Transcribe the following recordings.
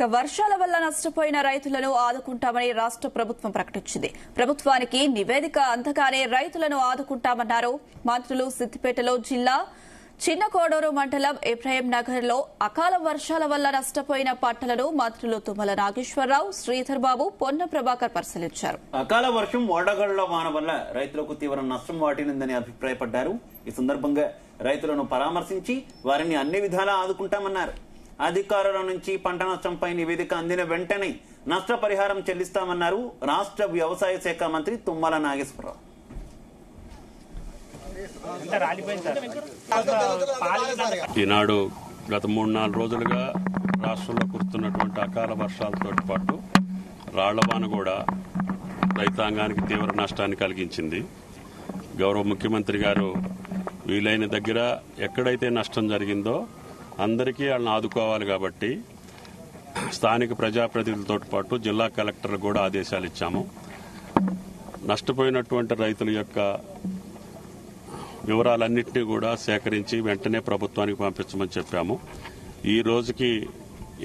వర్షాల వల్ల నష్టపోయిన రైతులను ఆదుకుంటామని రాష్ట్ర ప్రభుత్వం ప్రకటించింది. ప్రభుత్వానికి నివేదిక అందగానే రైతులను ఆదుకుంటామన్నారు మంత్రులు. సిద్దిపేటలో జిల్లా చిన్నకోడూరు మండలం ఇబ్రాహీం నగర్ లో అకాల వర్షాల వల్ల నష్టపోయిన పంటలను మంత్రులు తుమ్మల నాగేశ్వరరావు, శ్రీధర్ బాబు, పొన్నం ప్రభాకర్ పరిశీలించారు. అకాల వర్షం, వడగళ్ల వాన వల్ల రైతులకు తీవ్ర నష్టం వాటిల్లిందని అభిప్రాయపడ్డారు. ఈ సందర్భంగా రైతులను పరామర్శించి వారిని అన్ని విధాలా ఆదుకుంటామన్నారు. అధికారుల నుంచి పంట నష్టంపై నివేదిక అందిన వెంటనే నష్టపరిహారం చెల్లిస్తామన్నారు రాష్ట్ర వ్యవసాయ శాఖ మంత్రి తుమ్మల నాగేశ్వరరావు. ఈనాడు గత 3-4 రోజులుగా రాష్ట్రంలో కురుస్తున్నటువంటి అకాల వర్షాలతో పాటు రాళ్లవాన కూడా రైతాంగానికి తీవ్ర నష్టాన్ని కలిగించింది. గౌరవ ముఖ్యమంత్రి గారు వీలైన దగ్గర ఎక్కడైతే నష్టం జరిగిందో అందరికీ వాళ్ళని ఆదుకోవాలి కాబట్టి స్థానిక ప్రజాప్రతినిధులతో పాటు జిల్లా కలెక్టర్లు కూడా ఆదేశాలు ఇచ్చాము. నష్టపోయినటువంటి రైతుల యొక్క వివరాలన్నింటినీ కూడా సేకరించి వెంటనే ప్రభుత్వానికి పంపించమని చెప్పాము. ఈ రోజుకి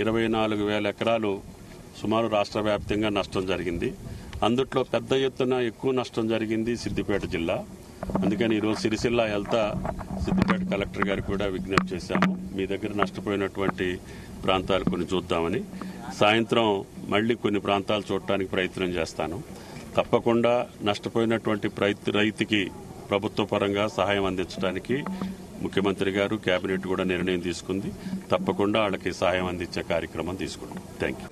24,000 ఎకరాలు సుమారు రాష్ట్ర వ్యాప్తంగా నష్టం జరిగింది. అందుట్లో పెద్ద ఎత్తున ఎక్కువ నష్టం జరిగింది సిద్దిపేట జిల్లా. అందుకని ఈరోజు సిరిసిల్ల వెళ్తా సిద్దిపేట కలెక్టర్ గారికి కూడా విజ్ఞప్తి చేశాము. మీ దగ్గర నష్టపోయినటువంటి ప్రాంతాలు కొన్ని చూద్దామని. సాయంత్రం మళ్లీ కొన్ని ప్రాంతాలు చూడటానికి ప్రయత్నం చేస్తాను. తప్పకుండా నష్టపోయినటువంటి రైతుకి ప్రభుత్వ పరంగా సహాయం అందించడానికి ముఖ్యమంత్రి గారు, కేబినెట్ కూడా నిర్ణయం తీసుకుంది. తప్పకుండా వాళ్ళకి సహాయం అందించే కార్యక్రమం తీసుకుంటాం. Thank you.